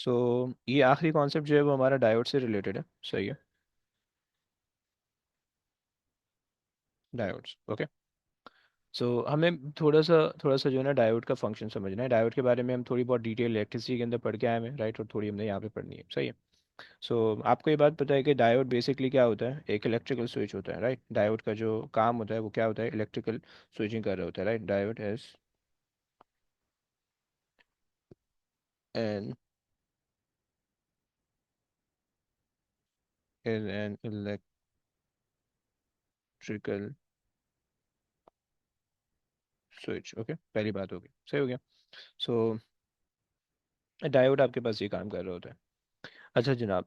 सो ये आखिरी कॉन्सेप्ट जो है वो हमारा डायोड से रिलेटेड है, सही है। Diodes, okay. सो हमें थोड़ा सा जो है ना डायोड का फंक्शन समझना है। डायोड के बारे में हम थोड़ी बहुत डिटेल इलेक्ट्रिसिटी के अंदर पढ़ के आए हैं, राइट, और थोड़ी हमने यहाँ पे पढ़नी है, सही है। सो आपको ये बात पता है कि डायोड बेसिकली क्या होता है? एक इलेक्ट्रिकल स्विच होता है, राइट। डायोड का जो काम होता है वो क्या होता है? इलेक्ट्रिकल स्विचिंग कर रहा होता है, right. Diode an is an electrical switch, okay, पहली बात होगी, सही हो गया। सो डायोड आपके पास ये काम कर रहा होता है। अच्छा जनाब,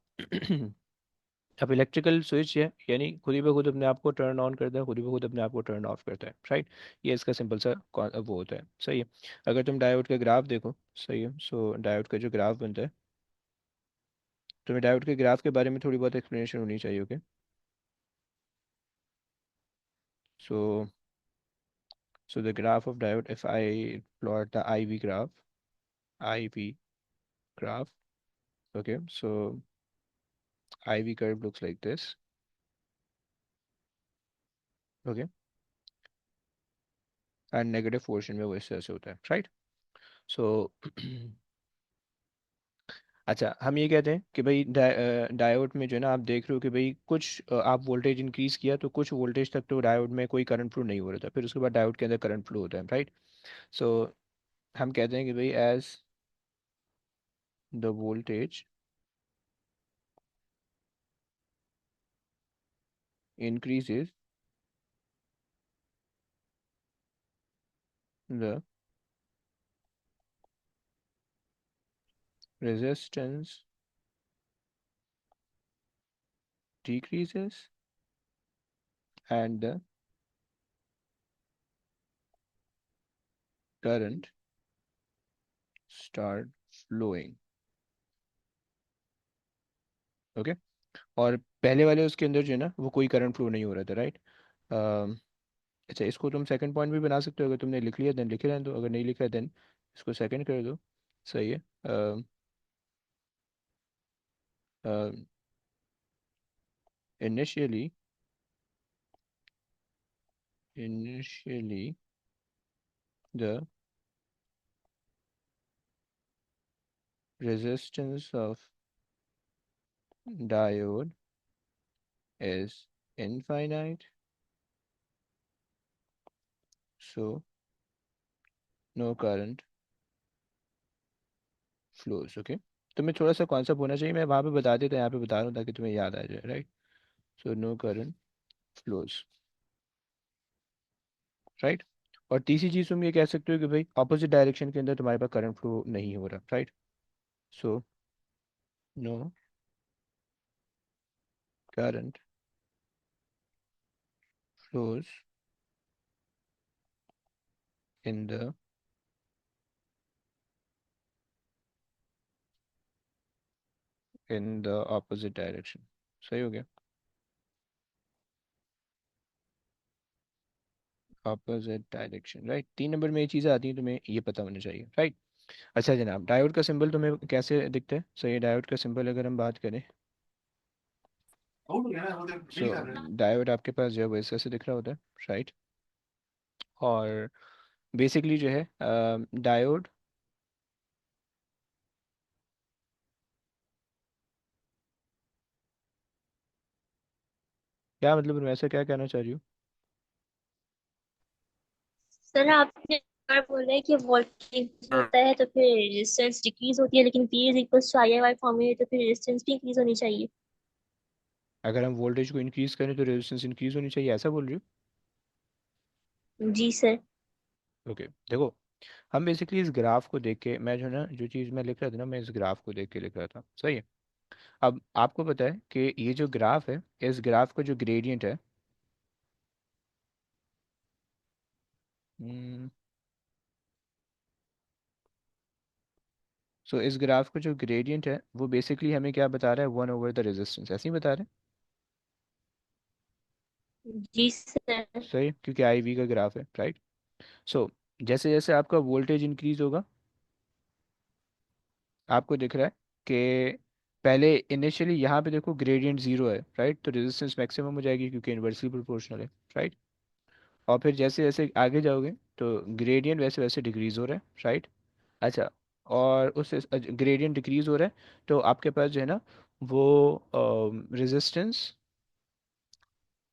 अब इलेक्ट्रिकल स्विच है यानी खुद ही ब खुद अपने आप को टर्न ऑन करता है, खुद ही ब खुद अपने आप को टर्न ऑफ करता है, राइट। ये इसका सिंपल सा वो होता है, सही है। अगर तुम डायोड का ग्राफ देखो, सही है, सो डायोड का जो ग्राफ बनता है, तुम्हें डायोड के ग्राफ के बारे में थोड़ी बहुत एक्सप्लेनेशन होनी चाहिए, okay. So so the graph of diode, if I plot the IV graph, okay, so IV curve looks like this, okay, and negative portion में वो इस तरह से होता है, राइट। सो अच्छा, हम ये कहते हैं कि भाई डायोड में जो है ना, आप देख रहे हो कि भाई कुछ आप वोल्टेज इंक्रीज किया तो कुछ वोल्टेज तक तो डायोड में कोई करंट फ्लो नहीं हो रहा था, फिर उसके बाद डायोड के अंदर करंट फ्लो होता है, राइट। सो हम कहते हैं कि भाई as the voltage increases, the resistance decreases, and the current start flowing, okay. और पहले वाले उसके अंदर जो है ना वो कोई करंट फ्लो नहीं हो रहा था, राइट। अच्छा, इसको तुम सेकंड पॉइंट भी बना सकते हो, अगर तुमने लिख लिया देन लिखे रहने दो, अगर नहीं लिखा देन इसको सेकंड कर दो, सही है। Initially initially the resistance of diode is infinite, so no current flows, okay. तुम्हें थोड़ा सा कॉन्सेप्ट होना चाहिए, मैं वहाँ पे बता देता, यहाँ पे बता रहा हूँ ताकि तुम्हें याद आ जाए, right. So no current flows, right. और तीसरी चीज़ तुम ये कह सकते हो कि भाई ऑपोजिट डायरेक्शन के अंदर तुम्हारे पास करंट फ्लो नहीं हो रहा, right. So no current flows in the opposite direction, सही हो गया। Opposite direction, right. 3 नंबर में ये चीज़ें आती हैं, तुम्हें ये पता होना चाहिए, राइट। अच्छा जनाब, डायोड का सिंबल तुम्हें कैसे दिखता है? सही, डायोड का सिंबल अगर हम बात करें, सो डायोड आपके पास जो है वो इस तरह से दिख रहा होता है, राइट। और बेसिकली जो है डायोड, क्या मतलब मैं ऐसा क्या कहना चाह रही हूँ? सर आपने बार बोला है कि वोल्टेज होता है तो फिर रेजिस्टेंस डिक्रीज होती है, लेकिन V is equal to I Y form में है, तो फिर रेजिस्टेंस भी इंक्रीज होनी चाहिए। अगर हम वोल्टेज को इंक्रीज करें तो रेजिस्टेंस इंक्रीज होनी चाहिए, ऐसा बोल रही जी सर। हूँ, ओके। देखो, हम बेसिकली इस ग्राफ को देख के, मैं जो है ना जो चीज़ मैं लिख रहा था ना, मैं इस ग्राफ को देख के लिख रहा था, सही है। अब आपको पता है कि ये जो ग्राफ है, इस ग्राफ का जो ग्रेडियंट है, सो इस ग्राफ का जो ग्रेडियंट है वो बेसिकली हमें क्या बता रहा है? 1/, रेजिस्टेंस, ऐसे ही बता रहे हैं, जी सर। सही, क्योंकि IV का ग्राफ है, राइट। सो जैसे जैसे आपका वोल्टेज इंक्रीज होगा, आपको दिख रहा है कि पहले इनिशियली यहाँ पे देखो ग्रेडियंट जीरो है, राइट, तो रेजिस्टेंस मैक्सिमम हो जाएगी क्योंकि इन्वर्सली प्रोपोर्शनल है, राइट। और फिर जैसे जैसे आगे जाओगे तो ग्रेडियंट वैसे वैसे डिक्रीज हो रहा है, राइट। अच्छा, और उस ग्रेडियंट डिक्रीज हो रहा है तो आपके पास जो है ना वो रेजिस्टेंस,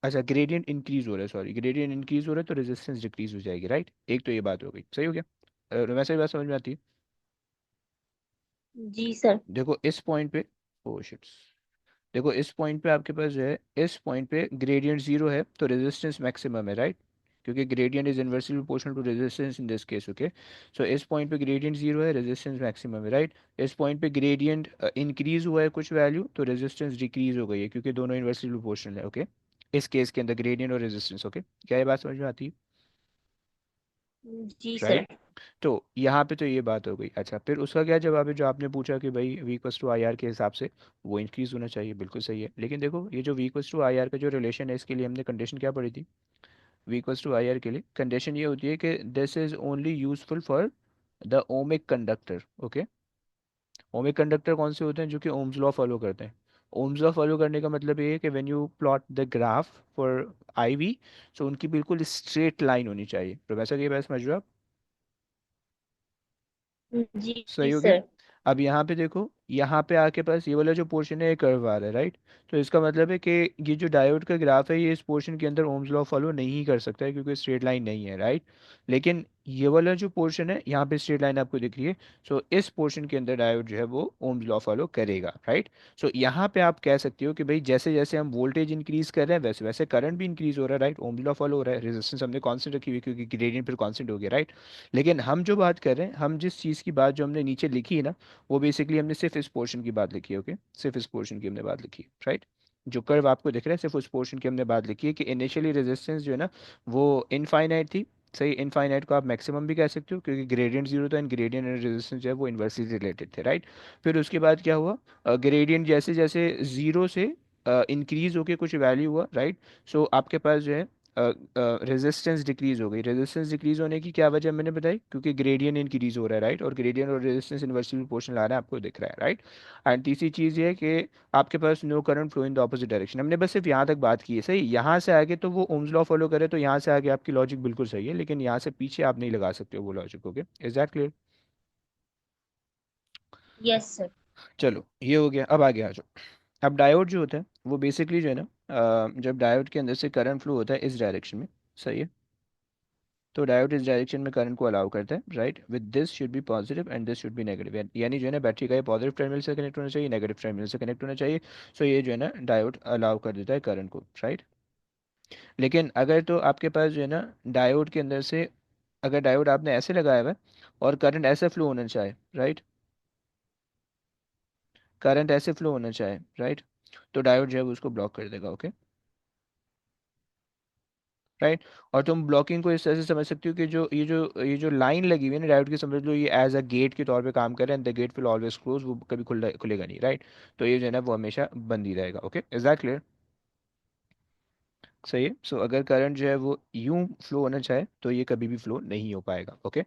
अच्छा ग्रेडियंट इंक्रीज हो रहा है, सॉरी ग्रेडियंट इंक्रीज हो रहा है तो रेजिस्टेंस डिक्रीज हो जाएगी, राइट। एक तो ये बात हो गई, सही हो गया। वैसे ही बात समझ में आती है। जी सर। देखो इस पॉइंट पे, ओ शिट, देखो इस पॉइंट पे आपके पास जो है, इस पॉइंट पे ग्रेडियंट जीरो है तो रेजिस्टेंस मैक्सिमम है, राइट, क्योंकि gradient is inversely proportional to resistance in this case, okay. So इस पॉइंट पे ग्रेडियंट जीरो है, रेजिस्टेंस मैक्सिमम है, राइट। इस पॉइंट पे ग्रेडियंट इंक्रीज हुआ है कुछ वैल्यू तो रेजिस्टेंस डिक्रीज हो गई है क्योंकि दोनों इनवर्सली प्रोपोर्शनल है, ओके। इस केस के अंदर ग्रेडियंट और रेजिस्टेंस, ओके। क्या ये बात समझ में आती है, जी राइट। सर। तो यहाँ पे तो ये बात हो गई। अच्छा, फिर उसका क्या जवाब है जो आपने पूछा कि भाई V equals to I R के हिसाब से वो इंक्रीज होना चाहिए, बिल्कुल सही है। लेकिन देखो ये जो V equals to I R का जो रिलेशन है इसके लिए हमने कंडीशन क्या पढ़ी थी, V equals to I R के लिए कंडीशन ये होती है कि this is only useful for the ohmic conductor, okay. Ohmic conductor कौन से होते हैं, जो कि ओम्स लॉ फॉलो करते हैं। ओम्स लॉ फॉलो करने का मतलब ये है कि when you plot the graph for I V, so उनकी बिल्कुल स्ट्रेट लाइन होनी चाहिए। प्रोफेसर ये बात समझ रहे हो आप, जी सही जी हो गया। सर। अब यहाँ पे देखो, यहाँ पे आके पास ये वाला जो पोर्शन है ये कर्व आ रहा है, राइट। तो इसका मतलब है कि ये जो डायोड का ग्राफ है ये इस पोर्शन के अंदर ओम्स लॉ फॉलो नहीं कर सकता है क्योंकि स्ट्रेट लाइन नहीं है, राइट। लेकिन ये वाला जो पोर्शन है यहाँ पे स्ट्रेट लाइन आपको दिख रही है, सो इस पोर्शन के अंदर डायोड जो है वो ओम्स लॉ फॉलो करेगा, राइट। सो यहाँ पे आप कह सकते हो कि भाई जैसे जैसे हम वोल्टेज इंक्रीज कर रहे हैं वैसे वैसे करंट भी इंक्रीज हो रहा है, राइट, ओम्स लॉ फॉलो हो रहा है। रेजिस्टेंस हमने कांस्टेंट रखी हुई है क्योंकि ग्रेडियंट फिर कांस्टेंट हो गया, राइट। लेकिन हम जो बात कर रहे हैं, हम जिस चीज़ की बात जो हमने नीचे लिखी है ना, वो बेसिकली हमने सिर्फ इस पोर्शन की बात लिखी है, ओके। सिर्फ इस पोर्शन की हमने बात लिखी है, राइट। जो कर्व आपको दिख रहा है सिर्फ उस पोर्शन की हमने बात लिखी है कि इनिशियली रेजिस्टेंस जो है ना वो इनफाइनाइट थी, सही। इनफाइनाइट को आप मैक्सिमम भी कह सकते हो क्योंकि ग्रेडियंट जीरो था एंड ग्रेडियंट एंड रेजिस्टेंस जो है वो इन्वर्सली रिलेटेड थे, राइट। फिर उसके बाद क्या हुआ, ग्रेडियंट जैसे जैसे जीरो से इंक्रीज होके कुछ वैल्यू हुआ, राइट। सो आपके पास जो है रेजिस्टेंस डिक्रीज हो गई। रेजिस्टेंस डिक्रीज होने की क्या वजह मैंने बताई, क्योंकि ग्रेडियंट इंक्रीज हो रहा है, राइट, और ग्रेडियंट और रेजिस्टेंस इनवर्सली प्रोपोर्शनल आ रहा है आपको दिख रहा है, राइट। एंड तीसरी चीज़ ये है कि आपके पास no current flow in the opposite direction. हमने बस सिर्फ यहाँ तक बात की है, सही। यहाँ से आगे तो वो ओम्स लॉ फॉलो करे तो यहाँ से आगे आपकी लॉजिक बिल्कुल सही है, लेकिन यहाँ से पीछे आप नहीं लगा सकते हो वो logic, okay. Is that clear. Yes sir. चलो ये हो गया, अब आगे आ जाओ। अब डायोड जो होता है वो बेसिकली जो है ना, जब डायोड के अंदर से करंट फ्लो होता है इस डायरेक्शन में, सही है, तो डायोड इस डायरेक्शन में करंट को अलाउ करता है, right. With this should be positive and this should be negative, यानी जो है ना बैटरी का ये पॉजिटिव टर्मिनल से कनेक्ट होना चाहिए, नेगेटिव टर्मिनल से कनेक्ट होना चाहिए। सो ये जो है ना डायोड अलाउ कर देता है करंट को, राइट। लेकिन अगर तो आपके पास जो है ना डायोड के अंदर से, अगर डायोड आपने ऐसे लगाया हुआ है और करंट ऐसे फ्लो होना चाहे, राइट, करंट ऐसे फ्लो होना चाहे, राइट, तो डायोड जो है वो उसको ब्लॉक कर देगा, ओके, राइट। और तुम ब्लॉकिंग को इस तरह से समझ सकते हो कि जो ये जो लाइन लगी हुई है ना डायोड की, समझ लो ये एज अ गेट के तौर पे काम कर रहा है and the gate will always close, वो कभी खुलेगा नहीं, राइट। तो ये जो है ना वो हमेशा बंद ही रहेगा, ओके। इज दैट क्लियर, सही है। सो अगर करंट जो है वो यूं फ्लो होना चाहे तो ये कभी भी फ्लो नहीं हो पाएगा, ओके।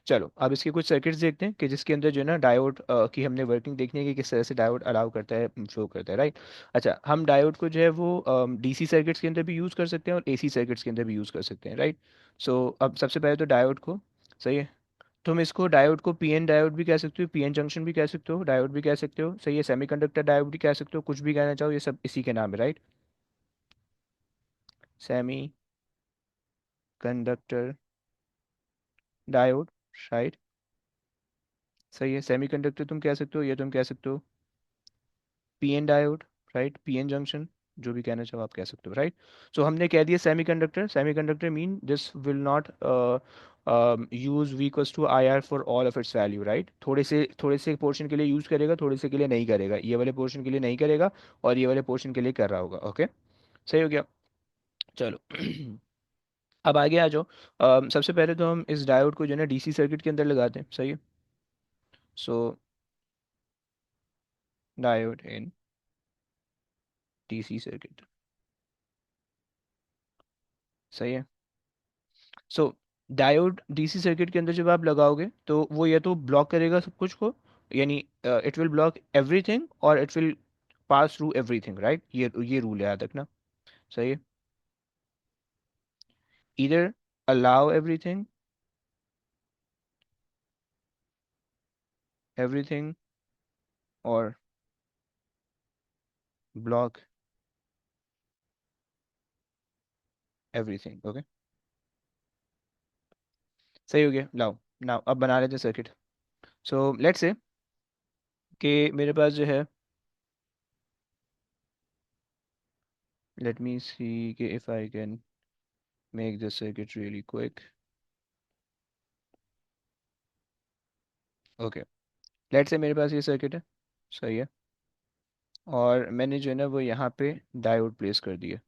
चलो अब इसके कुछ सर्किट्स देखते हैं कि जिसके अंदर जो है ना डायोड की हमने वर्किंग देखनी है कि किस तरह से डायोड अलाउ करता है, फ्लो करता है, राइट। अच्छा, हम डायोड को जो है वो डीसी सर्किट्स के अंदर भी यूज़ कर सकते हैं और एसी सर्किट्स के अंदर भी यूज़ कर सकते हैं, राइट। सो अब सबसे पहले तो डायोड को, सही है, तुम इसको डायोड को पीएन डायोड भी कह सकते हो, पीएन जंक्शन भी कह सकते हो, डायोड भी कह सकते हो, सही है, सेमीकंडक्टर डायोड भी कह सकते हो, कुछ भी कहना चाहो, ये सब इसी के नाम है, right. Semi conductor diode, right, सही है। सेमीकंडक्टर तुम कह सकते हो, ये तुम कह सकते हो PN diode, right, PN junction, जो भी कहना चाहो आप कह सकते हो, राइट। सो हमने कह दिया semiconductor, semiconductor mean this will not use V equals to I R for all of its value, right. थोड़े से पोर्शन के लिए यूज करेगा, थोड़े से के लिए नहीं करेगा, ये वाले पोर्शन के लिए नहीं करेगा और ये वाले पोर्शन के लिए कर रहा होगा, ओके, सही हो गया। चलो अब आगे आ जाओ। सबसे पहले तो हम इस डायोड को जो है ना डीसी सर्किट के अंदर लगाते हैं, सही है। सो डायोड इन डीसी सर्किट, सही है। सो डायोड डीसी सर्किट के अंदर जब आप लगाओगे तो वो या तो ब्लॉक करेगा सब कुछ को, यानी इट विल ब्लॉक एवरीथिंग और it will pass through everything, right? ये रूल है, याद रखना। सही है। either allow everything or block everything, okay? सही हो गया। लाओ नाउ अब बना लेते हैं सर्किट। सो लेट्स से कि मेरे पास जो है, let me see कि if I can make this circuit really quick. Okay, let's say मेरे पास ये सर्किट है। सही है। और मैंने जो है ना वो यहाँ पे डायोड प्लेस कर दिया।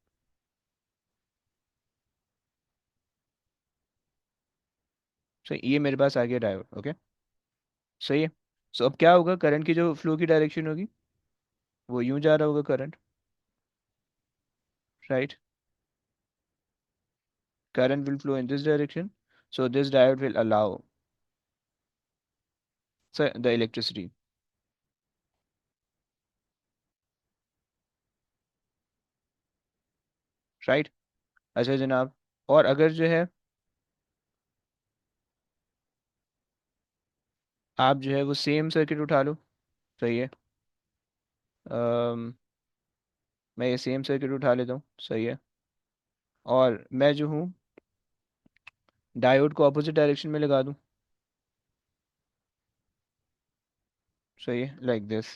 सही, ये मेरे पास आ गया डायोड। ओके, सही है। सो अब क्या होगा, करंट की जो फ्लो की डायरेक्शन होगी वो यूं जा रहा होगा current, right? Current will flow in this direction, so this diode will allow, so the electricity, right? अच्छा जनाब, और अगर जो है आप जो है वो सेम सर्किट उठा लो। सही है। अम, मैं ये सेम सर्किट उठा लेता हूँ। सही है। और मैं जो हूँ डायोड को अपोजिट डायरेक्शन में लगा दूँ। सही है, लाइक दिस।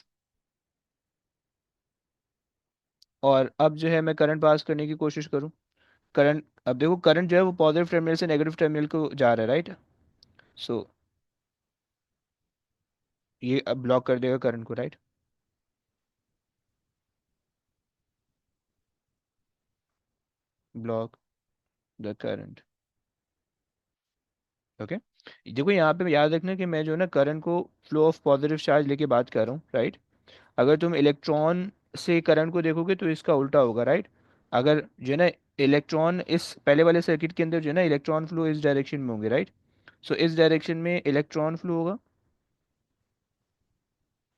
और अब जो है मैं करंट पास करने की कोशिश करूँ। करंट, अब देखो करंट जो है वो पॉजिटिव टर्मिनल से नेगेटिव टर्मिनल को जा रहा है, राइट? सो ये अब ब्लॉक कर देगा करंट को, right? Block the current. Okay, देखो यहाँ पे याद रखना कि मैं जो है ना करंट को फ्लो ऑफ पॉजिटिव चार्ज लेके बात कर रहा हूँ, राइट? अगर तुम इलेक्ट्रॉन से करंट को देखोगे तो इसका उल्टा होगा, राइट? अगर जो है ना इलेक्ट्रॉन इस पहले वाले सर्किट के अंदर जो है ना इलेक्ट्रॉन फ्लो इस डायरेक्शन में होंगे, राइट? सो इस डायरेक्शन में इलेक्ट्रॉन फ्लो होगा,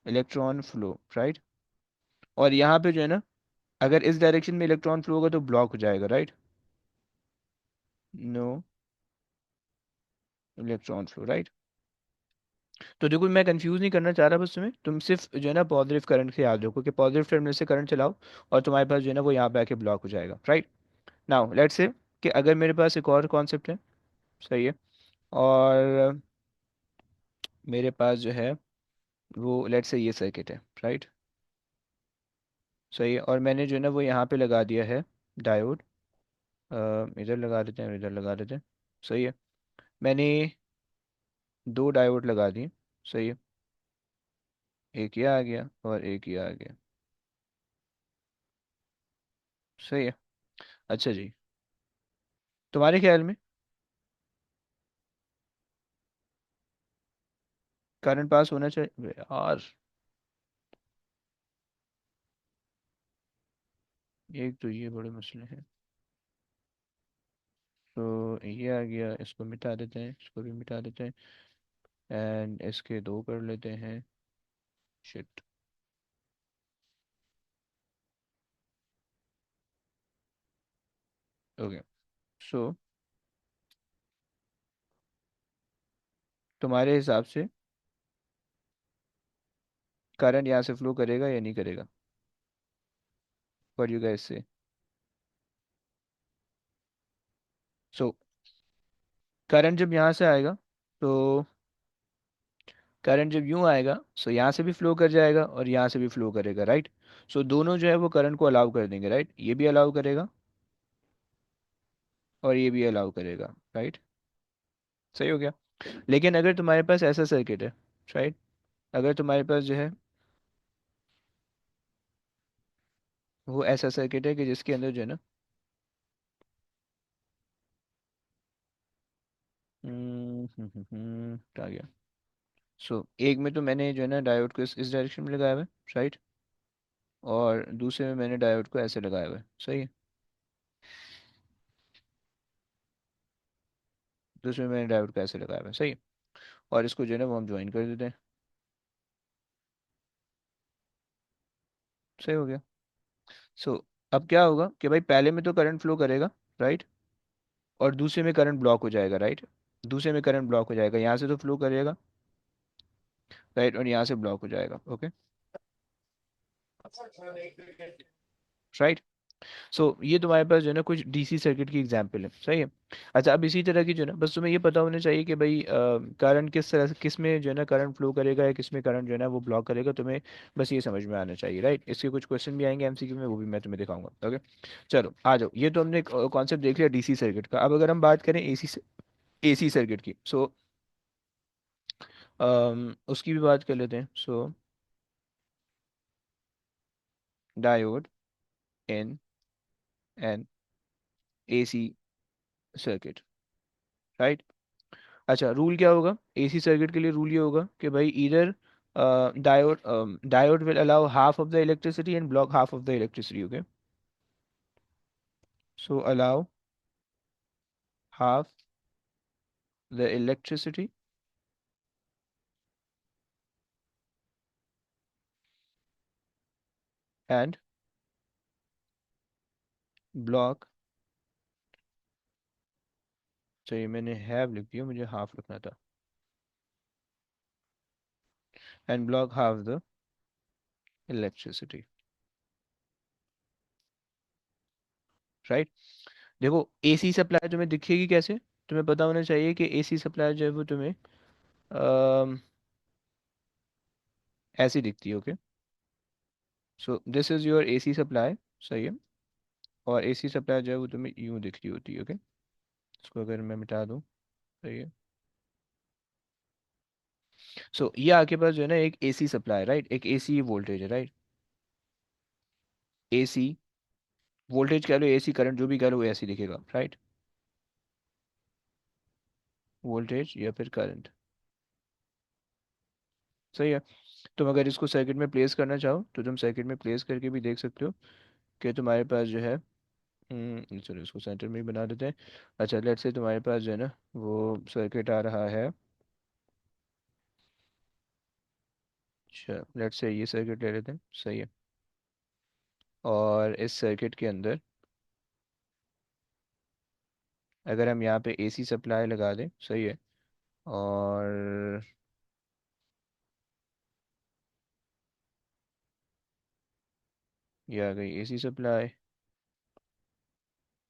इलेक्ट्रॉन फ्लो, राइट? और यहाँ पे जो है ना अगर इस डायरेक्शन में इलेक्ट्रॉन फ्लो होगा तो ब्लॉक हो जाएगा, right? No electron flow, right? तो देखो मैं कंफ्यूज नहीं करना चाह रहा, बस तुम्हें तुम सिर्फ जो है ना पॉजिटिव करंट से याद रखो कि पॉजिटिव टर्मिनल से करंट चलाओ और तुम्हारे पास जो है ना वो यहाँ पे आके ब्लॉक हो जाएगा, राइट? नाउ लेट्स से कि अगर मेरे पास एक और कॉन्सेप्ट है। सही है। और मेरे पास जो है वो लेट्स से ये सर्किट है, राइट? सही है। और मैंने जो है ना वो यहाँ पे लगा दिया है डायोड। इधर लगा देते हैं, इधर लगा देते हैं। सही है। मैंने दो डायोड लगा दिए। सही है। एक ये आ गया और एक ये आ गया। सही है। अच्छा जी, तुम्हारे ख्याल में करंट पास होना चाहिए यार? एक तो ये बड़े मसले हैं। तो ये आ गया, इसको मिटा देते हैं, इसको भी मिटा देते हैं। एंड इसके दो कर लेते हैं। शिट। ओके, सो तुम्हारे हिसाब से करंट यहाँ से फ्लो करेगा या नहीं करेगा? व्हाट यू गाइस से? सो करंट जब यहाँ से आएगा तो करंट जब यूं आएगा सो यहाँ से भी फ्लो कर जाएगा और यहाँ से भी फ्लो करेगा, राइट? सो दोनों जो है वो करंट को अलाउ कर देंगे, राइट? ये भी अलाउ करेगा और ये भी अलाउ करेगा, राइट? सही हो गया। लेकिन अगर तुम्हारे पास ऐसा सर्किट है, राइट? अगर तुम्हारे पास जो है वो ऐसा सर्किट है कि जिसके अंदर जो है ना आ गया। सो एक में तो मैंने जो है ना डायोड को इस डायरेक्शन में लगाया हुआ है, राइट? और दूसरे में मैंने डायोड को ऐसे लगाया हुआ है। सही है। दूसरे में मैंने डायोड को ऐसे लगाया हुआ है। सही है। और इसको जो है ना वो हम ज्वाइन कर देते हैं। सही हो गया। सो अब क्या होगा कि भाई पहले में तो करंट फ्लो करेगा, राइट, और दूसरे में करंट ब्लॉक हो जाएगा, राइट। दूसरे में करंट ब्लॉक हो जाएगा, यहाँ से तो फ्लो करेगा, राइट, और यहाँ से ब्लॉक हो जाएगा, ओके, राइट। सो ये तुम्हारे पास जो है ना कुछ डीसी सर्किट की एग्जांपल है, सही है। अच्छा, अब इसी तरह की जो है ना, बस तुम्हें ये पता होना चाहिए कि भाई करंट किस तरह से, किस में जो है ना करंट फ्लो करेगा या किस में करंट जो है ना वो ब्लॉक करेगा, तुम्हें बस ये समझ में आना चाहिए, राइट। इसके कुछ क्वेश्चन भी आएंगे एमसीक्यू में, वो भी मैं तुम्हें दिखाऊंगा, ओके। चलो आ जाओ, ये तो हमने कॉन्सेप्ट देख लिया डीसी सर्किट का। अब अगर हम बात करें एसी सर्किट की, सो उसकी भी बात कर लेते हैं। So diode in an AC circuit, right. अच्छा, रूल क्या होगा एसी सर्किट के लिए? रूल ये होगा कि भाई इधर diode diode will allow half of the electricity and block half of the electricity, okay. So allow half the electricity and block, चाहिए मैंने हैव लिख दिया, मुझे हाफ लिखना था, and block half the electricity, right. देखो एसी सप्लाई तुम्हें दिखेगी कैसे? तुम्हें पता होना चाहिए कि एसी सप्लाई जो है वो तुम्हें ऐसी दिखती है, okay. So this is your AC supply, सही है। और एसी सप्लाई जो है वो तुम्हें यूं दिख रही होती है, ओके। इसको अगर मैं मिटा दूं, सही है। सो ये आपके पास जो है ना एक एसी सप्लाई, राइट, एक एसी वोल्टेज है, राइट। एसी वोल्टेज कह लो, एसी करंट जो भी कह लो वो ऐसे दिखेगा, राइट। वोल्टेज या फिर करंट, सही है। तुम अगर इसको सर्किट में प्लेस करना चाहो तो तुम सर्किट में प्लेस करके भी देख सकते हो कि तुम्हारे पास जो है, चलो इसको सेंटर में ही बना देते हैं। अच्छा, लेट्स से तुम्हारे पास जो है ना वो सर्किट आ रहा है, अच्छा लेट्स से ये सर्किट ले लेते हैं, सही है। और इस सर्किट के अंदर अगर हम यहाँ पे एसी सप्लाई लगा दें, सही है, और ये आ गई एसी सप्लाई,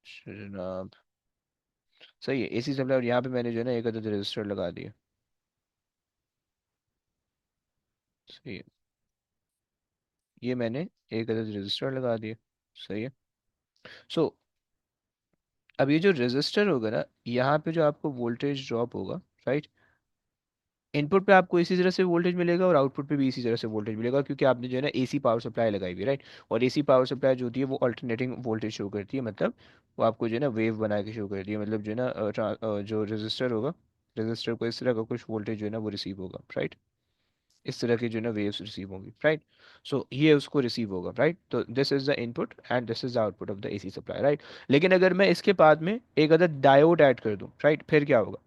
जनाब, सही है, एसी सप्लाई। और यहाँ पे मैंने जो है ना एक अदद रजिस्टर लगा दिया, सही है, ये मैंने एक अदद रजिस्टर लगा दिया, सही है। सो अब ये जो रजिस्टर होगा ना, यहाँ पे जो आपको वोल्टेज ड्रॉप होगा, राइट, इनपुट पे आपको इसी तरह से वोल्टेज मिलेगा और आउटपुट पे भी इसी तरह से वोल्टेज मिलेगा, क्योंकि आपने जो है ना एसी पावर सप्लाई लगाई हुई है, राइट। और एसी पावर सप्लाई जो होती है वो अल्टरनेटिंग वोल्टेज शो करती है, मतलब वो आपको जो है ना वेव बना के शो करती है, मतलब जो है ना जो रजिस्टर होगा, रजिस्टर को इस तरह का कुछ वोल्टेज जो है ना वो रिसीव होगा, राइट। इस तरह की जो है ना वेव्स रिसीव होंगी, राइट। सो ये उसको रिसीव होगा, राइट। तो this is the input and this is the output of the AC supply, right. लेकिन अगर मैं इसके बाद में एक अदर डायोड ऐड कर दूं, राइट, फिर क्या होगा?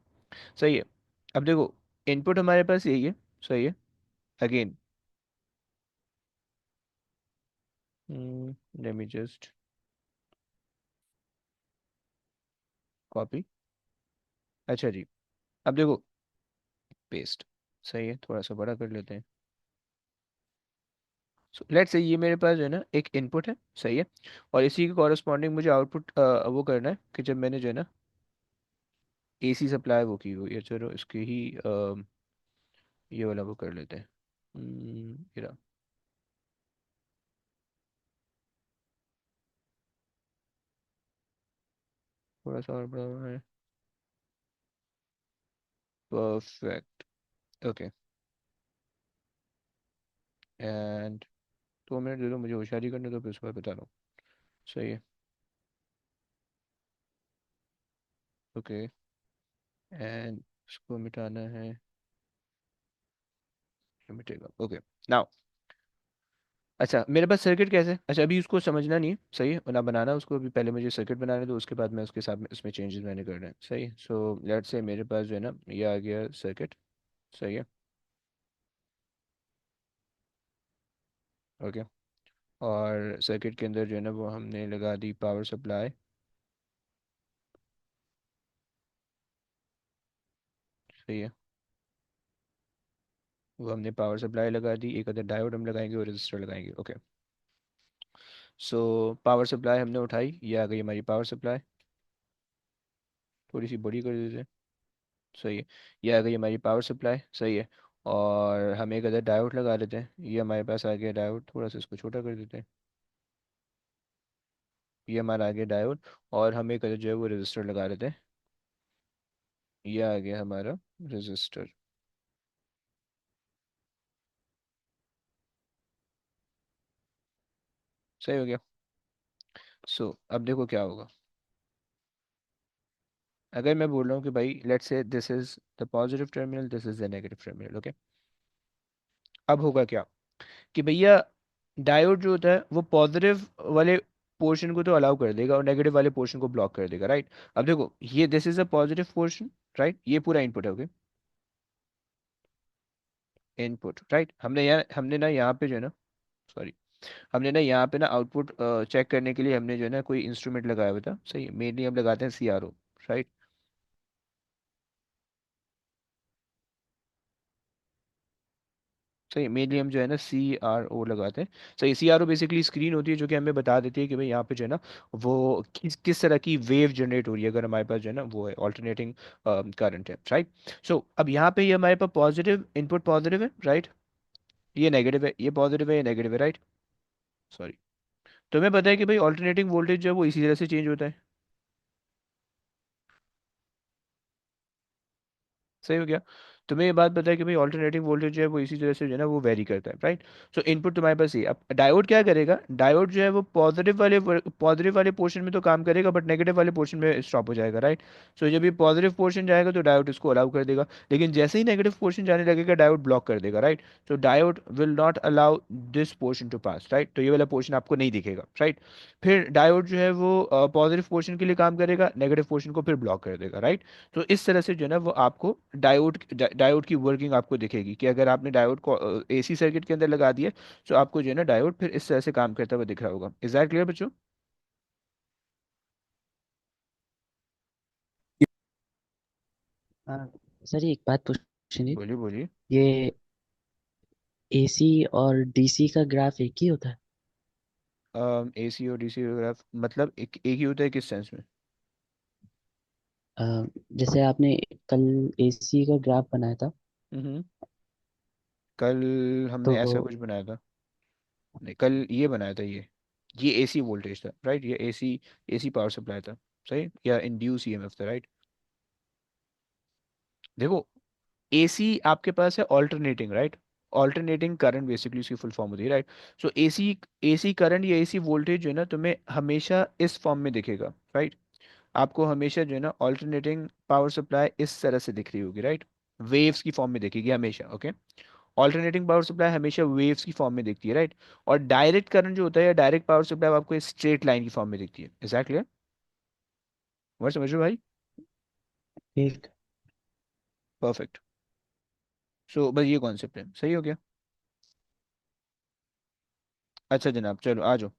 सही है। अब देखो इनपुट हमारे पास यही है, सही है। Again let me just copy, अच्छा जी। अब देखो पेस्ट, सही है, थोड़ा सा बड़ा कर लेते हैं। सो लेट्स से ये मेरे पास जो है ना एक इनपुट है, सही है। और इसी के कॉरस्पॉन्डिंग मुझे आउटपुट वो करना है कि जब मैंने जो है ना एसी सप्लाई वो की हुई है, चलो इसकी ही ये वाला वो कर लेते हैं। ये रहा, थोड़ा सा और बड़ा हुआ है, परफेक्ट, ओके। एंड 2 मिनट दे दो मुझे, होशियारी करने दो, फिर उसके बाद बता रहा हूँ, सही है, ओके। एंड इसको मिटाना है, ये मिटेगा, ओके। नाउ अच्छा, मेरे पास सर्किट कैसे, अच्छा अभी उसको समझना नहीं है, सही है, ना बनाना उसको, अभी पहले मुझे सर्किट बनाने दो, उसके बाद मैं उसके साथ में उसमें चेंजेस मैंने करने हैं, सही है। सो लेट्स से मेरे पास जो है ना ये आ गया सर्किट, सही है, ओके। और सर्किट के अंदर जो है ना वो हमने लगा दी पावर सप्लाई। सही है, वो हमने पावर सप्लाई लगा दी, एक अदर डायोड हम लगाएंगे और रजिस्टर लगाएंगे। ओके। सो पावर सप्लाई हमने उठाई, ये आ गई हमारी पावर सप्लाई। थोड़ी सी बड़ी कर देते हैं। सही है, ये आ गई हमारी पावर सप्लाई। सही है, और हम एक अदर डायोड लगा देते हैं। ये हमारे पास आ गया डायोड, थोड़ा सा इसको छोटा कर देते हैं। ये हमारा आ गया डायोड, और हम एक अदर जो है वो रजिस्टर लगा देते हैं। ये आ गया हमारा रजिस्टर। सही हो गया। अब देखो क्या होगा। अगर मैं बोल रहा हूँ कि भाई let's say this is the positive terminal, this is the negative terminal. Okay. अब होगा क्या कि भैया डायोड जो होता है वो पॉजिटिव वाले पोर्शन को तो अलाउ कर देगा और नेगेटिव वाले पोर्शन को ब्लॉक कर देगा, राइट। अब देखो ये this is a positive portion, right, ये पूरा इनपुट है। Okay, input, right. हमने ना यहाँ पे जो है ना, सॉरी, हमने ना यहाँ पे ना आउटपुट चेक करने के लिए हमने जो है ना कोई इंस्ट्रूमेंट लगाया हुआ था। सही है, मेनली हम लगाते हैं CRO, राइट। सही, मेनली हम जो है ना CRO लगाते हैं। सही, CRO बेसिकली स्क्रीन होती है जो कि हमें बता देती है कि भाई यहाँ पे जो है ना वो किस किस तरह की वेव जनरेट हो रही है, अगर हमारे पास जो है ना वो है ऑल्टरनेटिंग करंट है, राइट। अब यहाँ पे ये हमारे पास पॉजिटिव इनपुट पॉजिटिव है, राइट। ये नेगेटिव है, ये पॉजिटिव है, ये नेगेटिव है, राइट। सॉरी, तुम्हें पता है कि भाई ऑल्टरनेटिंग वोल्टेज जो है वो इसी तरह से चेंज होता है। सही हो गया। तुम्हें ये बात पता है कि भाई ऑल्टरनेटिंग वोल्टेज जो है वो इसी तरह से जो है ना वो वेरी करता है, राइट। इनपुट तुम्हारे पास ही है। अब डायोड क्या करेगा, डायोड जो है वो पॉजिटिव वाले पोर्शन में तो काम करेगा बट नेगेटिव वाले पोर्शन में स्टॉप हो जाएगा, राइट। जब ये पॉजिटिव पोर्शन जाएगा तो डायोड इसको अलाउ कर देगा, लेकिन जैसे ही नेगेटिव पोर्शन जाने लगेगा डायोड ब्लॉक कर देगा, right. Diode will not allow this portion to pass, right. तो ये वाला पोर्शन आपको नहीं दिखेगा, राइट। फिर डायोड जो है वो पॉजिटिव पोर्शन के लिए काम करेगा, नेगेटिव पोर्शन को फिर ब्लॉक कर देगा, राइट। इस तरह से जो है ना वो आपको डायोड की वर्किंग आपको दिखेगी कि अगर आपने डायोड को AC सर्किट के अंदर लगा दिया तो आपको जो है ना डायोड फिर इस तरह से काम करता हुआ दिख रहा होगा। इज दैट क्लियर बच्चों? हाँ सर, ये एक बात पूछनी थी। बोलिए बोलिए। ये एसी और डीसी का ग्राफ एक ही होता है? AC और DC ग्राफ मतलब एक ही होता है किस सेंस में? अ, जैसे आपने कल एसी का ग्राफ बनाया था, हम्म। कल हमने तो ऐसा कुछ बनाया था? नहीं, कल ये बनाया था, ये AC वोल्टेज था, राइट। ये AC पावर सप्लाई था। सही, या इंड्यूस EMF था, राइट। देखो AC आपके पास है alternating, right. Alternating current basically उसकी फुल फॉर्म होती है, राइट। AC AC करंट या AC वोल्टेज जो है ना तुम्हें हमेशा इस फॉर्म में दिखेगा, राइट। आपको हमेशा जो है ना ऑल्टरनेटिंग पावर सप्लाई इस तरह से दिख रही होगी, राइट। वेव्स की फॉर्म में दिखेगी हमेशा। ओके, ऑल्टरनेटिंग पावर सप्लाई हमेशा वेव्स की फॉर्म में दिखती है, राइट। और डायरेक्ट करंट जो होता है या डायरेक्ट पावर सप्लाई आपको स्ट्रेट लाइन की फॉर्म में दिखती है। Is that clear? वर्ड समझ रहे हो भाई? एक परफेक्ट। बस ये कॉन्सेप्ट है। सही हो गया। अच्छा जनाब, चलो आ जाओ।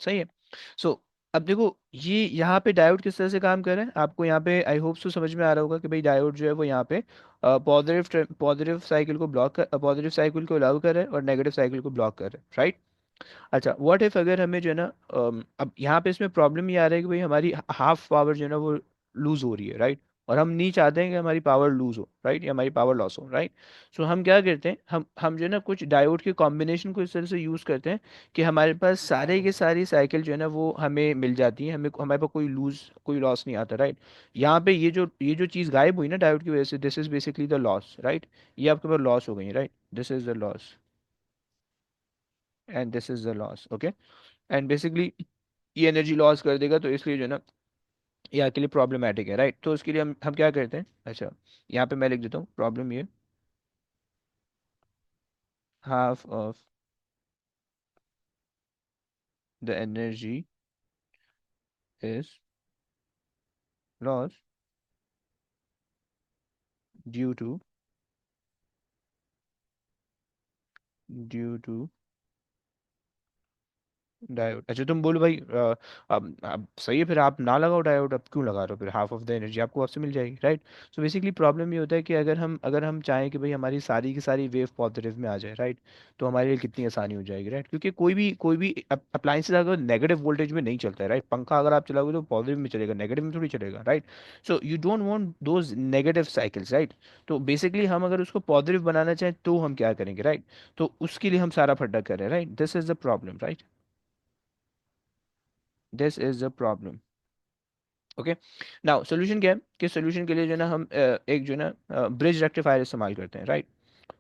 सही है। सो अब देखो ये यहाँ पे डायोड किस तरह से काम कर रहे हैं आपको यहाँ पे आई होप सो समझ में आ रहा होगा कि भाई डायोड जो है वो यहाँ पे पॉजिटिव साइकिल को पॉजिटिव साइकिल को अलाउ कर रहा है और नेगेटिव साइकिल को ब्लॉक कर रहा है, राइट। अच्छा, व्हाट इफ अगर हमें जो है ना अब यहाँ पे इसमें प्रॉब्लम ये आ रहा है कि भाई हमारी हाफ पावर जो है ना वो लूज हो रही है, राइट। और हम नहीं चाहते हैं कि हमारी पावर लूज हो, राइट, या हमारी पावर लॉस हो, राइट। हम क्या करते हैं, हम जो है ना कुछ डायोड के कॉम्बिनेशन को इस तरह से यूज करते हैं कि हमारे पास सारे के सारी साइकिल जो है ना वो हमें मिल जाती है, हमें हमारे पास कोई लॉस नहीं आता, राइट। यहाँ पे ये जो चीज़ गायब हुई ना डायोड की वजह से, this is basically the loss, right. ये आपके पास लॉस हो गई, right. This is the loss and this is the loss. Okay. And basically ये एनर्जी लॉस कर देगा, तो इसलिए जो है ना ये आपके लिए प्रॉब्लमेटिक है, राइट। तो उसके लिए हम क्या करते हैं, अच्छा, यहाँ पे मैं लिख देता हूँ प्रॉब्लम ये, half of the energy is loss due to due to diode. अच्छा तुम बोलो भाई अब सही है, फिर आप ना लगाओ डायोड, अब क्यों लगा रहे हो, फिर हाफ ऑफ द एनर्जी आपको आपसे मिल जाएगी, राइट। सो बेसिकली प्रॉब्लम ये होता है कि अगर हम चाहें कि भाई हमारी सारी की सारी वेव पॉजिटिव में आ जाए, राइट, तो हमारे लिए कितनी आसानी हो जाएगी, राइट, क्योंकि कोई भी अप्लाइंसेस अगर नेगेटिव वोल्टेज में नहीं चलता है, राइट, पंखा अगर आप चलाओगे तो पॉजिटिव में चलेगा, नेगेटिव में थोड़ी चलेगा, right. So you don't want those negative cycles, right. तो बेसिकली हम अगर उसको पॉजिटिव बनाना चाहें तो हम क्या करेंगे, राइट। तो उसके लिए हम सारा फड्डा कर रहे हैं, right, this is the problem, right, this is the problem. Okay. Now solution क्या है कि सोल्यूशन के लिए जो है ना हम एक जो है ना ब्रिज रेक्टिफायर इस्तेमाल करते हैं, राइट।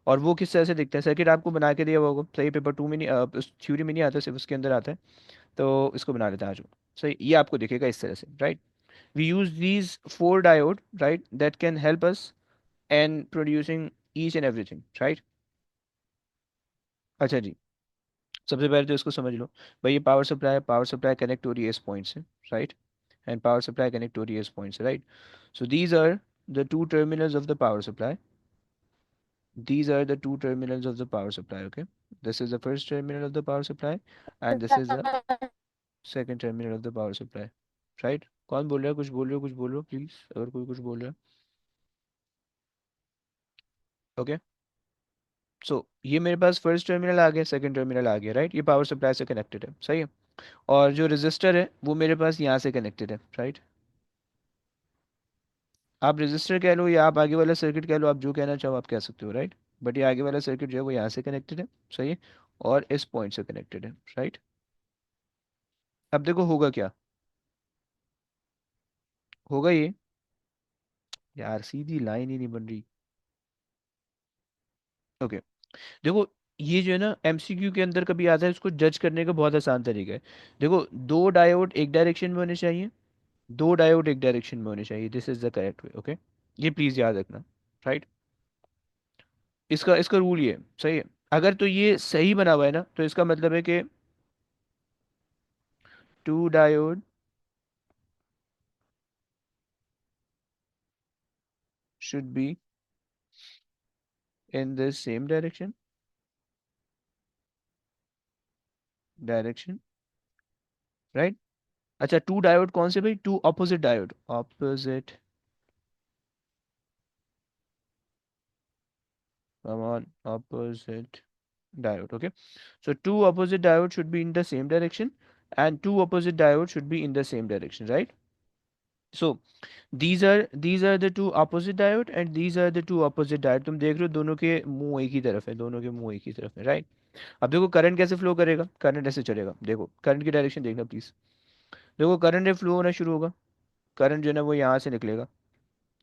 और वो किस तरह से दिखता है, सर्किट आपको बना के दिया हुआ होगा, सही, पेपर 2 में नहीं, थ्योरी में नहीं आता, सिर्फ उसके अंदर आता है। तो इसको बना लेते हैं आज। सही, ये आपको दिखेगा इस तरह से, right. We use these 4 diode, right, that can help us and producing each and everything, right. अच्छा जी, सबसे पहले तो इसको समझ लो। भाई ये पावर सप्लाई है, पावर सप्लाई कनेक्ट हो रही है इस पॉइंट से, right, and power supply connect to DS points, right? So these are the two terminals of the power supply. These are the two terminals of the power supply, okay? This is the first terminal of the power supply and this is the second terminal of the power supply, right? कौन बोल रहा है, कुछ बोल रहे हो, कुछ बोलो प्लीज, अगर कोई कुछ बोल रहा है। ओके। सो ये मेरे पास फर्स्ट टर्मिनल आ गया, सेकंड टर्मिनल आ गया, राइट, ये पावर सप्लाई से कनेक्टेड है, सही है। और जो रेजिस्टर है वो मेरे पास यहाँ से कनेक्टेड है, राइट। आप रजिस्टर कह लो या आप आगे वाला सर्किट कह लो, आप जो कहना चाहो आप कह सकते हो, राइट। बट ये आगे वाला सर्किट जो है वो यहाँ से कनेक्टेड है, सही है। और इस पॉइंट से कनेक्टेड है, राइट। अब देखो होगा क्या, होगा ये, यार सीधी लाइन ही नहीं बन रही। ओके। देखो ये जो है ना एमसीक्यू के अंदर कभी आता है, इसको जज करने का बहुत आसान तरीका है। देखो दो डायोड एक डायरेक्शन में होने चाहिए, दो डायोड एक डायरेक्शन में होने चाहिए, this is the correct way, okay. ये प्लीज याद रखना, राइट। इसका इसका रूल ये है, सही है। अगर तो ये सही बना हुआ है ना, तो इसका मतलब है कि two diode should be in the same direction, right? अच्छा टू डायोड कौन से भाई, two opposite diode, opposite, come on, opposite diode, okay. So two opposite diodes should be in the same direction and two opposite diodes should be in the same direction, right? So these are the two opposite diode and these are the two opposite diode, तुम देख रहे हो दोनों के मुंह एक ही तरफ है, दोनों के मुंह एक ही तरफ है, राइट। अब देखो करंट कैसे फ्लो करेगा, करंट ऐसे चलेगा, देखो करंट की डायरेक्शन देखना प्लीज। देखो करंट जब फ्लो होना शुरू होगा, करंट जो है ना वो यहाँ से निकलेगा,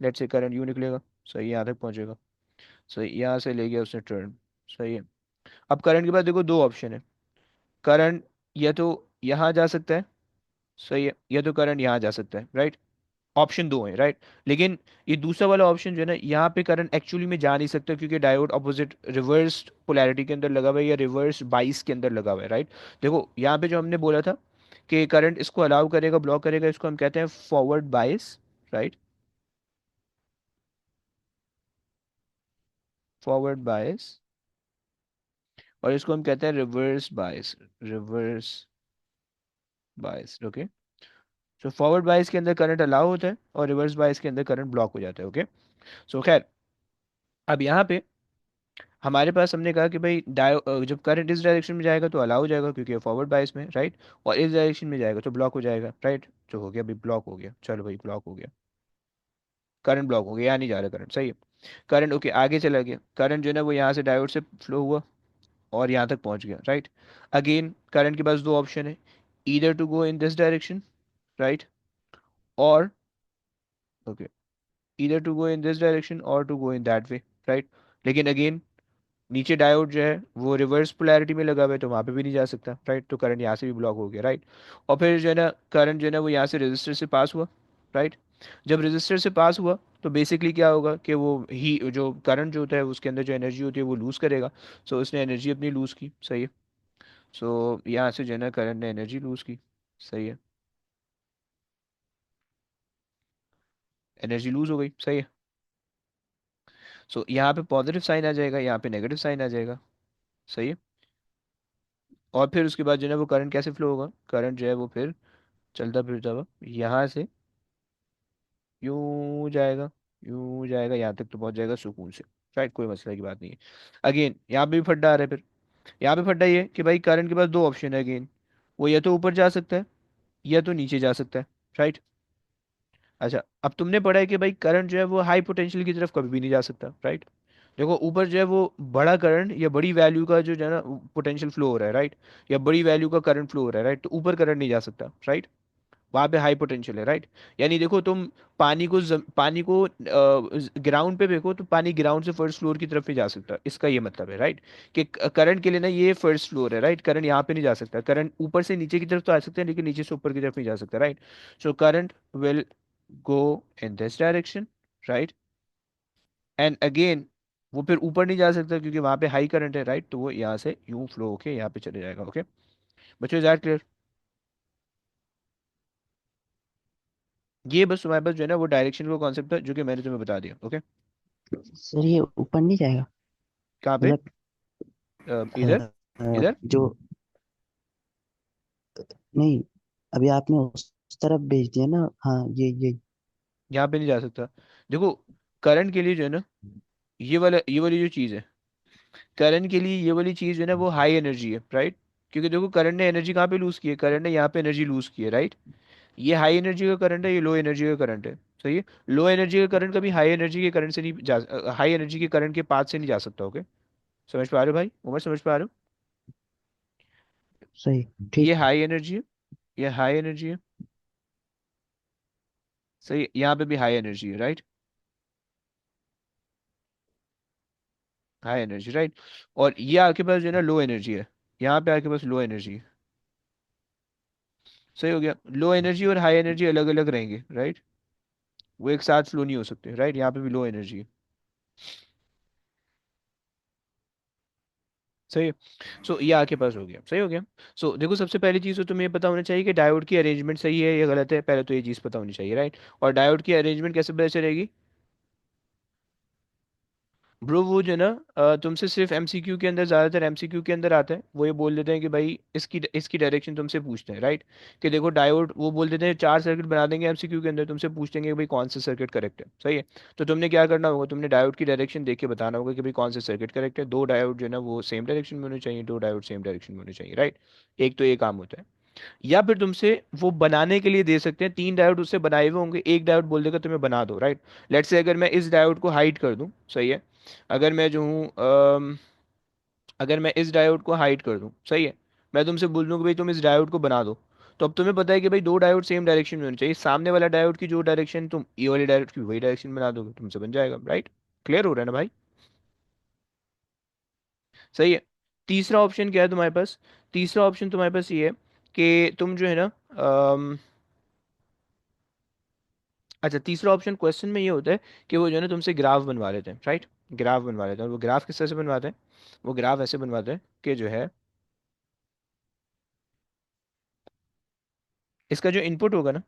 लेट से करंट यू निकलेगा, सही, यहाँ तक पहुँचेगा, सही, यहाँ से ले गया उसने टर्न, सही है। अब करंट के बाद देखो दो ऑप्शन है, करंट या तो यहाँ जा सकता है, सही है, या तो करंट यहाँ जा सकता है, राइट। ऑप्शन दो है, राइट। लेकिन ये दूसरा वाला ऑप्शन जो है ना, यहाँ पे करंट एक्चुअली में जा नहीं सकता क्योंकि डायोड अपोजिट रिवर्स पोलैरिटी के अंदर लगा हुआ है या रिवर्स बाइस के अंदर लगा हुआ है, राइट। देखो यहाँ पे जो हमने बोला था कि करंट इसको अलाउ करेगा, ब्लॉक करेगा, इसको हम कहते हैं फॉरवर्ड बाइस, राइट, फॉरवर्ड बायस। और इसको हम कहते हैं reverse bias, reverse bias, okay. So forward bias के अंदर करंट अलाउ होता है और रिवर्स बायस के अंदर करंट ब्लॉक हो जाता है, ओके। सो खैर, अब यहाँ पे हमारे पास हमने कहा कि भाई जब करंट इस डायरेक्शन में जाएगा तो अलाउ हो जाएगा क्योंकि फॉरवर्ड बायस में, राइट। और इस डायरेक्शन में जाएगा तो ब्लॉक हो जाएगा, राइट। जो हो गया भाई, ब्लॉक हो गया, चलो भाई ब्लॉक हो गया, करंट ब्लॉक हो गया, यहाँ नहीं जा रहा करंट, सही है। करंट ओके आगे चला गया, करंट जो है ना वो यहाँ से डायोड से फ्लो हुआ और यहाँ तक पहुँच गया, राइट। अगेन करंट के पास दो ऑप्शन है, either to go in this direction, right, और okay, either to go in this direction और to go in that way, right. लेकिन अगेन नीचे डायोड जो है वो रिवर्स पोलैरिटी में लगा हुआ है तो वहां पे भी नहीं जा सकता, राइट। तो करंट यहाँ से भी ब्लॉक हो गया, राइट। और फिर जो है ना करंट जो है ना वो यहाँ से रेजिस्टर से पास हुआ, राइट। जब रेजिस्टर से पास हुआ तो बेसिकली क्या होगा कि वो ही जो करंट जो होता है उसके अंदर जो एनर्जी होती है वो लूज करेगा। सो उसने एनर्जी अपनी लूज की, सही है। सो यहाँ से जो है ना करंट ने एनर्जी लूज की, सही है, एनर्जी लूज हो गई, सही है। सो यहाँ पे पॉजिटिव साइन आ जाएगा, यहाँ पे नेगेटिव साइन आ जाएगा, सही है। और फिर उसके बाद जो है ना वो करंट कैसे फ्लो होगा, करंट जो है वो फिर चलता फिरता हुआ यहाँ से यूं जाएगा, यूं जाएगा, यहाँ तक तो पहुंच जाएगा सुकून से। राइट, कोई मसला की बात नहीं है। अगेन यहाँ पे भी फड्डा आ रहा है फिर। यहाँ पे फड्डा ये है कि भाई करंट के पास दो ऑप्शन है अगेन, वो या तो ऊपर जा सकता है या तो नीचे जा सकता है। राइट। अच्छा, अब तुमने पढ़ा है कि भाई करंट जो है वो हाई पोटेंशियल की तरफ कभी भी नहीं जा सकता। राइट। देखो ऊपर जो है वो बड़ा करंट या बड़ी वैल्यू का जो है ना पोटेंशियल फ्लो हो रहा है, राइट, या बड़ी वैल्यू का करंट फ्लो हो रहा है, राइट, तो ऊपर करंट नहीं जा सकता। राइट। वहां पे हाई पोटेंशियल है। राइट। यानी देखो तुम पानी को ग्राउंड पे फेंको तो पानी ग्राउंड से फर्स्ट फ्लोर की तरफ ही जा सकता है, इसका ये मतलब है। राइट। कि करंट के लिए ना ये फर्स्ट फ्लोर है, राइट, करंट यहाँ पे नहीं जा सकता, करंट ऊपर से नीचे की तरफ तो आ सकता है लेकिन नीचे से ऊपर की तरफ नहीं जा सकता। Right. So current will go in this direction. Right. And again वो फिर ऊपर नहीं जा सकता क्योंकि वहां पे हाई करंट है। राइट। तो वो यहाँ से यूं फ्लो होके यहाँ पे चले जाएगा। ओके बच्चों, इज दैट क्लियर? ये बस तुम्हारे पास जो है ना वो डायरेक्शन का कॉन्सेप्ट था जो कि मैंने तुम्हें बता दिया। ओके। सर ये ऊपर नहीं जाएगा? कहाँ पे? मतलब इधर? इधर? जो, नहीं, अभी आपने उस तरफ भेज दिया ना, हाँ ये। यहाँ पे नहीं जा सकता। देखो करंट के लिए जो है ना ये वाली जो चीज़ है, करंट के लिए ये वाली चीज़ जो है ना वो हाई एनर्जी है। राइट। क्योंकि देखो करंट ने एनर्जी कहाँ पे लूज की है, करंट ने यहाँ पे एनर्जी लूज की है। राइट। ये हाई एनर्जी का करंट है, ये लो एनर्जी का करंट है। सही है। लो एनर्जी का करंट कभी हाई एनर्जी के करंट से नहीं जा, हाई एनर्जी के करंट के पाथ से नहीं जा सकता। ओके, समझ पा रहे हो भाई, उमर समझ पा रहे हो? सही, ये ठीक। हाई एनर्जी है, ये हाई एनर्जी है। सही है? यहाँ पे भी हाई एनर्जी है। Right, high energy. राइट। और ये आपके पास जो है ना लो एनर्जी है, यहाँ पे आपके पास लो एनर्जी है। सही हो गया। लो एनर्जी और हाई एनर्जी अलग अलग रहेंगे। राइट। वो एक साथ फ्लो नहीं हो सकते। राइट। यहाँ पे भी लो एनर्जी है। सही है। सो ये आपके पास हो गया। सही हो गया। सो देखो सबसे पहली चीज़ तो तुम्हें ये पता होना चाहिए कि डायोड की अरेंजमेंट सही है या गलत है, पहले तो ये चीज़ पता होनी चाहिए। राइट। और डायोड की अरेंजमेंट कैसे पता चलेगी? ब्रो वो जो है ना तुमसे सिर्फ एमसीक्यू के अंदर, ज़्यादातर एमसीक्यू के अंदर आता है, वो ये बोल देते हैं कि भाई इसकी इसकी डायरेक्शन तुमसे पूछते हैं। राइट। कि देखो डायोड, वो बोल देते हैं चार सर्किट बना देंगे एमसीक्यू के अंदर, तुमसे पूछेंगे कि भाई कौन सा सर्किट करेक्ट है। सही है। तो तुमने क्या करना होगा, तुमने डायोड की डायरेक्शन देख के बताना होगा कि भाई कौन सा सर्किट करेक्ट है। दो डायोड जो है ना वो सेम डायरेक्शन में होने चाहिए, दो डायोड सेम डायरेक्शन में होने चाहिए। राइट। एक तो ये काम होता है। या फिर तुमसे वो बनाने के लिए दे सकते हैं, तीन डायोड उससे बनाए हुए होंगे, एक डायोड बोल देगा तुम्हें बना दो। राइट। लेट्स से अगर मैं इस डायोड को हाइड कर दूं, सही है, अगर मैं जो हूँ अगर मैं इस डायोड को हाइड कर दूं, सही है, मैं तुमसे बोल दूं कि भाई तुम इस डायोड को बना दो, तो अब तुम्हें पता है कि भाई दो डायोड सेम डायरेक्शन में होने चाहिए, सामने वाला डायोड की जो डायरेक्शन तुम ये वाली डायोड की वही डायरेक्शन बना दोगे, तुमसे बन जाएगा। राइट। क्लियर हो रहा है ना भाई? सही है। तीसरा ऑप्शन क्या है तुम्हारे पास? तीसरा ऑप्शन तुम्हारे पास ये है कि तुम जो है ना अच्छा, तीसरा ऑप्शन क्वेश्चन में ये होता है कि वो जो है ना तुमसे ग्राफ बनवा लेते हैं। राइट। ग्राफ बनवा लेते हैं, और वो ग्राफ किस तरह से बनवाते हैं? वो ग्राफ ऐसे बनवाते हैं कि जो है इसका जो इनपुट होगा ना,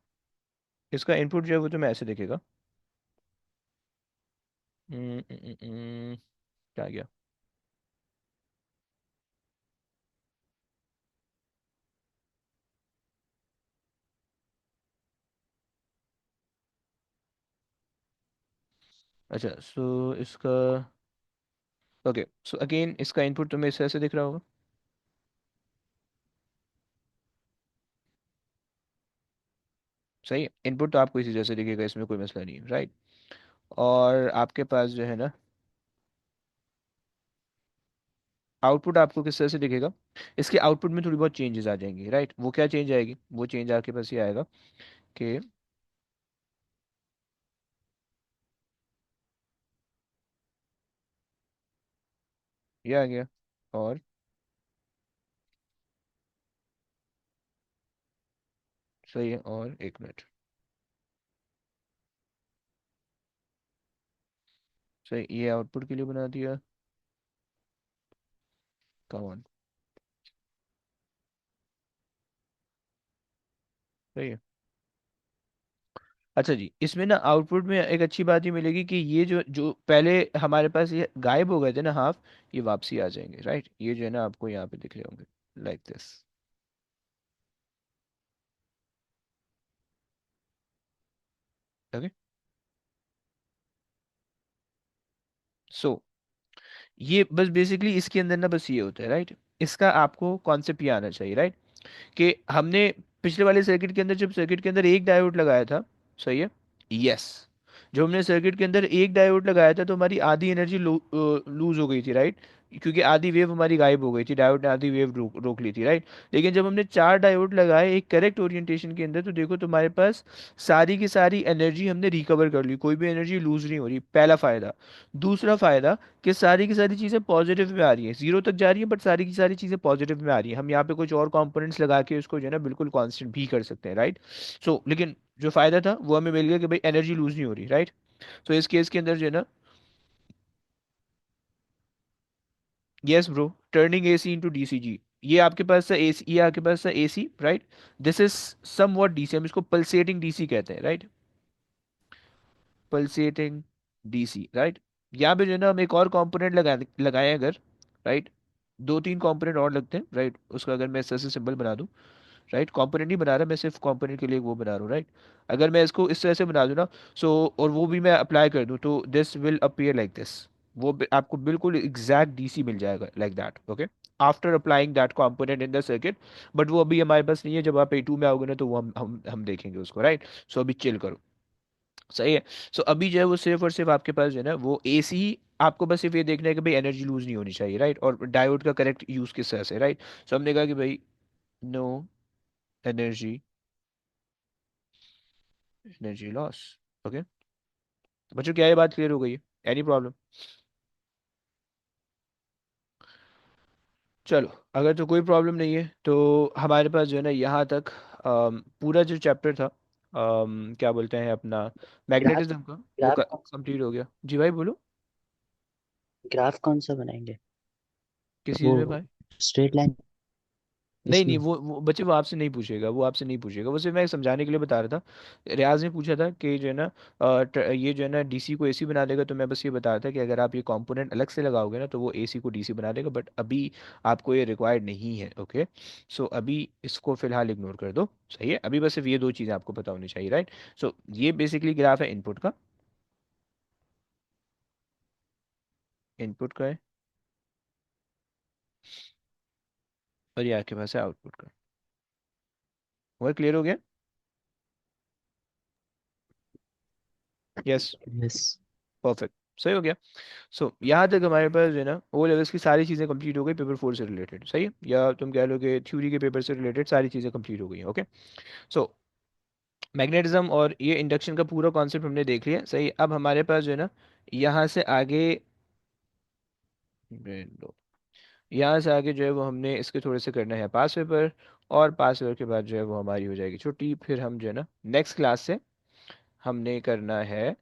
इसका इनपुट जो है वो तुम्हें ऐसे दिखेगा। हम्म, हम्म, क्या गया? अच्छा, सो इसका, ओके, सो अगेन इसका इनपुट तुम्हें इस तरह से दिख रहा होगा। सही है। इनपुट तो आपको इसी जैसे दिखेगा, इसमें कोई मसला नहीं है। राइट। और आपके पास जो है ना आउटपुट आपको किस तरह से दिखेगा? इसके आउटपुट में थोड़ी बहुत चेंजेस आ जाएंगी। राइट। वो क्या चेंज आएगी? वो चेंज आपके पास ये आएगा कि ये आ गया। और सही है, और एक मिनट। सही, ये आउटपुट के लिए बना दिया। Come on. सही है। अच्छा जी, इसमें ना आउटपुट में एक अच्छी बात ये मिलेगी कि ये जो जो पहले हमारे पास ये गायब हो गए थे ना हाफ, ये वापसी आ जाएंगे। राइट। ये जो है ना आपको यहाँ पे दिख रहे होंगे, लाइक दिस। ओके, सो ये बस बेसिकली इसके अंदर ना बस ये होता है, राइट। इसका आपको कॉन्सेप्ट ये आना चाहिए, राइट, कि हमने पिछले वाले सर्किट के अंदर, जब सर्किट के अंदर एक डायोड लगाया था, सही है, यस, जब हमने सर्किट के अंदर एक डायोड लगाया था तो हमारी आधी एनर्जी लूज हो गई थी, राइट, क्योंकि आधी वेव हमारी गायब हो गई थी, डायोड ने आधी वेव रोक ली थी, राइट। लेकिन जब हमने चार डायोड लगाए एक करेक्ट ओरिएंटेशन के अंदर, तो देखो तुम्हारे पास सारी की सारी एनर्जी हमने रिकवर कर ली, कोई भी एनर्जी लूज नहीं हो रही, पहला फायदा। दूसरा फायदा कि सारी की सारी चीज़ें पॉजिटिव में आ रही हैं, जीरो तक जा रही है बट सारी की सारी चीज़ें पॉजिटिव में आ रही हैं। हम यहाँ पे कुछ और कंपोनेंट्स लगा के उसको जो है ना बिल्कुल कांस्टेंट भी कर सकते हैं, राइट। सो लेकिन जो फायदा था वो हमें मिल गया कि भाई एनर्जी लूज नहीं हो रही, राइट। सो इस केस के अंदर जो है ना, yes bro, turning AC into DCG, ये आपके पास है एसी, ये आपके पास है AC, right. This is some what DC, हम इसको पल्सेटिंग डीसी कहते हैं, राइट, पल्सेटिंग डीसी, राइट। यहाँ पे जो है ना हम एक और कंपोनेंट लगाए अगर, राइट, दो तीन कंपोनेंट और लगते हैं, राइट, उसका अगर मैं ऐसे सिंबल बना दूं, राइट, कंपोनेंट नहीं बना रहा मैं, सिर्फ कंपोनेंट के लिए वो बना रहा हूँ, राइट। अगर मैं इसको इस तरह से बना दूं ना, सो और वो भी मैं अप्लाई कर दूं, तो this will appear like this, वो आपको बिल्कुल एग्जैक्ट डीसी मिल जाएगा like that, okay, after applying that component in the circuit. But वो अभी हमारे पास नहीं है, जब आप A2 में आओगे ना तो वो हम देखेंगे उसको, राइट। सो अभी चिल करो, सही है। सो अभी जो है वो सिर्फ और सिर्फ आपके पास जो है ना वो एसी, आपको बस सिर्फ ये देखना है कि भाई एनर्जी लूज नहीं होनी चाहिए, राइट, और डायोड का करेक्ट यूज किस तरह से, राइट। सो हमने कहा कि भाई no energy, energy loss, okay. बच्चों क्या ये बात क्लियर हो गई है? Any problem? चलो, अगर तो कोई प्रॉब्लम नहीं है तो हमारे पास जो है ना यहाँ तक पूरा जो चैप्टर था, क्या बोलते हैं अपना, ग्राफ मैग्नेटिज्म का, वो ग्राफ कौन कंप्लीट हो गया। जी भाई बोलो। ग्राफ कौन सा बनाएंगे? किस वो चीज़ में भाई? स्ट्रेट लाइन नहीं नहीं, इसमें? वो बच्चे वो आपसे नहीं पूछेगा, वो आपसे नहीं पूछेगा, वो सिर्फ मैं समझाने के लिए बता रहा था। रियाज ने पूछा था कि जो है ना ये जो है ना डीसी को एसी बना देगा, तो मैं बस ये बता रहा था कि अगर आप ये कंपोनेंट अलग से लगाओगे ना तो वो एसी को डीसी बना देगा, बट अभी आपको ये रिक्वायर्ड नहीं है, ओके। सो अभी इसको फिलहाल इग्नोर कर दो, सही है, अभी बस सिर्फ ये दो चीज़ें आपको पता होनी चाहिए, राइट। सो ये बेसिकली ग्राफ है इनपुट का, इनपुट का है, और ये आपके पास है आउटपुट का। और क्लियर हो गया? Yes, yes. परफेक्ट, सही हो गया। सो यहाँ तक हमारे पास जो है ना ओ लेवल्स की सारी चीज़ें कंप्लीट हो गई पेपर 4 से रिलेटेड, सही है, या तुम कह लो कि थ्योरी के पेपर से रिलेटेड सारी चीज़ें कंप्लीट हो गई हैं, ओके। सो मैग्नेटिज्म और ये इंडक्शन का पूरा कॉन्सेप्ट हमने देख लिया, सही है। अब हमारे पास जो है ना यहाँ से आगे, लो, यहाँ से आगे जो है वो हमने इसके थोड़े से करना है पास पेपर, और पास पेपर के बाद जो है वो हमारी हो जाएगी छुट्टी, फिर हम जो है ना नेक्स्ट क्लास से हमने करना है